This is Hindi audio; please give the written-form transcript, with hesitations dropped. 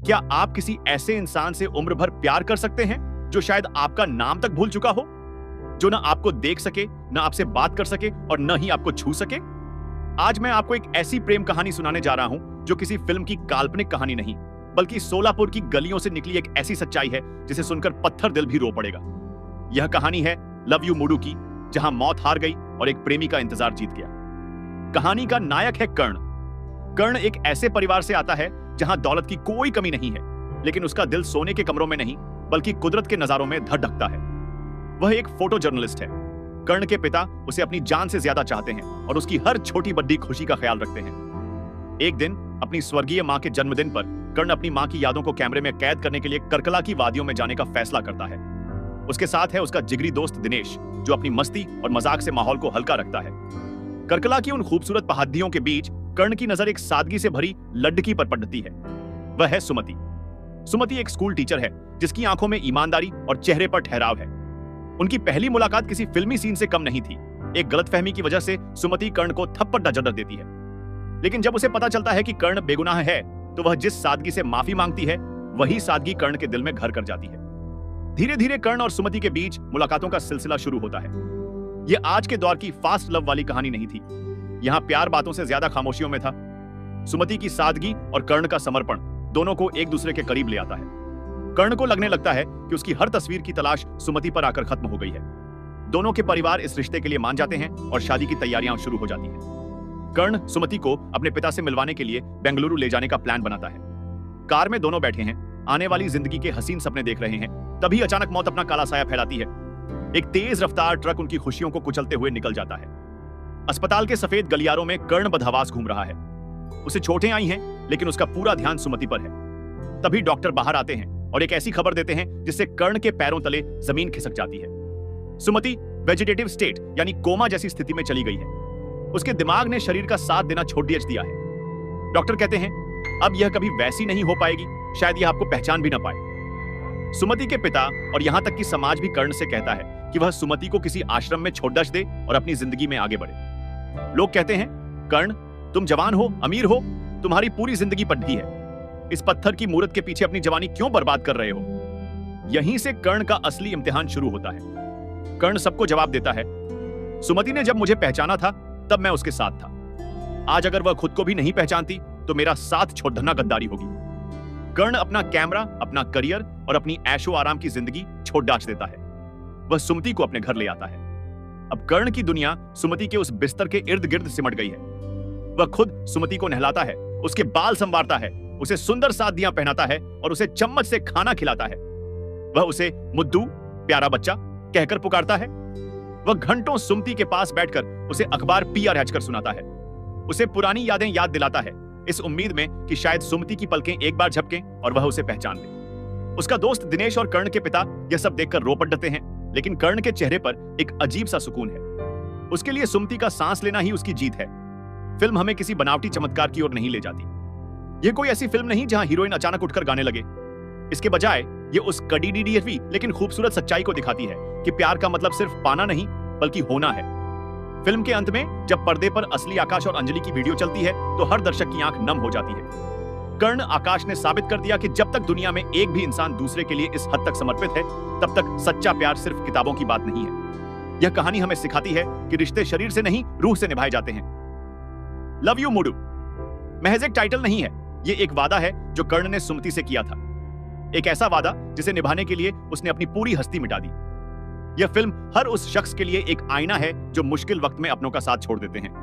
क्या आप किसी ऐसे इंसान से उम्र भर प्यार कर सकते हैं जो शायद आपका नाम तक भूल चुका हो, जो ना आपको देख सके, ना आपसे बात कर सके और न ही आपको छू सके? आज मैं आपको एक ऐसी प्रेम कहानी सुनाने जा रहा हूं जो किसी फिल्म की काल्पनिक कहानी नहीं, बल्कि सोलापुर की गलियों से निकली एक ऐसी सच्चाई है जिसे सुनकर पत्थर दिल भी रो पड़ेगा। यह कहानी है लव यू मुडू की, जहां मौत हार गई और एक प्रेमी का इंतजार जीत गया। कहानी का नायक है कर्ण। कर्ण एक ऐसे परिवार से आता है जहां दौलत की कोई कमी नहीं है, लेकिन उसका दिल सोने के कमरों में नहीं बल्कि कुदरत के नजारों में धड़कता है। वह एक फोटो जर्नलिस्ट है। कर्ण के पिता उसे अपनी जान से ज्यादा चाहते हैं और उसकी हर छोटी बड़ी खुशी का ख्याल रखते हैं। एक दिन अपनी स्वर्गीय मां के जन्मदिन पर कर्ण अपनी मां की यादों को कैमरे में कैद करने के लिए करकला की वादियों में जाने का फैसला करता है। उसके साथ है उसका जिगरी दोस्त दिनेश, जो अपनी मस्ती और मजाक से माहौल को हल्का रखता है। करकला की उन खूबसूरत पहाड़ियों के बीच कर्ण की नजर एक सादगी से भरी लड़की पर पड़ती है। वह है सुमति। सुमति एक स्कूल टीचर है जिसकी आंखों में ईमानदारी और चेहरे पर ठहराव है। उनकी पहली मुलाकात किसी फिल्मी सीन से कम नहीं थी। एक गलतफहमी की वजह से सुमति कर्ण को थप्पड़ जड़ देती है, लेकिन जब उसे पता चलता है कि कर्ण बेगुनाह है तो वह जिस सादगी से माफी मांगती है, वही सादगी कर्ण के दिल में घर कर जाती है। धीरे धीरे कर्ण और सुमति के बीच मुलाकातों का सिलसिला शुरू होता है। यह आज के दौर की फास्ट लव वाली कहानी नहीं थी। यहां प्यार बातों से ज्यादा खामोशियों में था। सुमति की सादगी और कर्ण का समर्पण दोनों को एक दूसरे के करीब ले आता है। कर्ण को लगने लगता है कि उसकी हर तस्वीर की तलाश सुमति पर आकर खत्म हो गई है। दोनों के परिवार इस रिश्ते के लिए मान जाते हैं और शादी की तैयारियां शुरू हो जाती हैं। कर्ण सुमति को अपने पिता से मिलवाने के लिए बेंगलुरु ले जाने का प्लान बनाता है। कार में दोनों बैठे हैं, आने वाली जिंदगी के हसीन सपने देख रहे हैं। तभी अचानक मौत अपना काला साया फैलाती है। एक तेज रफ्तार ट्रक उनकी खुशियों को कुचलते हुए निकल जाता है। अस्पताल के सफेद गलियारों में कर्ण बदहवास घूम रहा है। उसे चोटें आई हैं, लेकिन उसका पूरा ध्यान सुमति पर है। तभी डॉक्टर बाहर आते हैं और एक ऐसी खबर देते हैं जिससे कर्ण के पैरों तले जमीन खिसक जाती है। सुमति वेजिटेटिव स्टेट यानी कोमा जैसी स्थिति में चली गई है। उसके दिमाग ने शरीर का साथ देना छोड़ दिया है। डॉक्टर कहते हैं अब यह कभी वैसी नहीं हो पाएगी, शायद यह आपको पहचान भी ना पाए। सुमति के पिता और यहां तक कि समाज भी कर्ण से कहता है कि वह सुमति को किसी आश्रम में छोड़ दे और अपनी जिंदगी में आगे बढ़े। लोग कहते हैं कर्ण, तुम जवान हो, अमीर हो, तुम्हारी पूरी जिंदगी पड्डी है। इस पत्थर की मूर्त के पीछे अपनी जवानी क्यों बर्बाद कर रहे हो? यहीं से कर्ण का असली इम्तिहान शुरू होता है। कर्ण सबको जवाब देता है, सुमति ने जब मुझे पहचाना था तब मैं उसके साथ था। आज अगर वह खुद को भी नहीं पहचानती तो मेरा साथ छोड़ना गद्दारी होगी। कर्ण अपना कैमरा, अपना करियर और अपनी ऐशो आराम की जिंदगी छोड़ देता है। वह सुमति को अपने घर ले आता है। अब कर्ण की दुनिया सुमति के उस बिस्तर के इर्द गिर्द सिमट गई है। वह खुद सुमति को नहलाता है, उसके बाल संवारता है, उसे सुंदर सादियां पहनाता है और उसे चम्मच से खाना खिलाता है। वह उसे मुद्दू, प्यारा बच्चा कहकर पुकारता है। वह घंटों सुमति के पास बैठकर उसे अखबार पिया रचकर सुनाता है। उसे पुरानी यादें याद दिलाता है, इस उम्मीद में कि शायद सुमति की पलकें एक बार झपकें और वह उसे पहचान ले। उसका दोस्त दिनेश और कर्ण के पिता यह सब देखकर रो पड़ते हैं, लेकिन कर्ण के चेहरे पर एक अजीब सा सुकून है। उसके लिए सुमति का सांस लेना ही उसकी जीत है। फिल्म हमें किसी बनावटी चमत्कार की ओर नहीं ले जाती। यह कोई ऐसी फिल्म नहीं जहां हीरोइन अचानक उठकर गाने लगे। इसके बजाय ये उस कड़ी लेकिन खूबसूरत सच्चाई को दिखाती है कि प्यार का मतलब सिर्फ पाना नहीं बल्कि होना है। फिल्म के अंत में जब पर्दे पर असली आकाश और अंजलि की वीडियो चलती है तो हर दर्शक की आंख नम हो जाती है। कर्ण आकाश ने साबित कर दिया कि जब तक दुनिया में एक भी इंसान दूसरे के लिए इस हद तक समर्पित है, तब तक सच्चा प्यार सिर्फ किताबों की बात नहीं है। यह कहानी हमें सिखाती है कि रिश्ते शरीर से नहीं, रूह से निभाए जाते हैं। लव यू मुडू महज एक टाइटल नहीं है, यह एक वादा है जो कर्ण ने सुमति से किया था। एक ऐसा वादा जिसे निभाने के लिए उसने अपनी पूरी हस्ती मिटा दी। यह फिल्म हर उस शख्स के लिए एक आईना है जो मुश्किल वक्त में अपनों का साथ छोड़ देते हैं।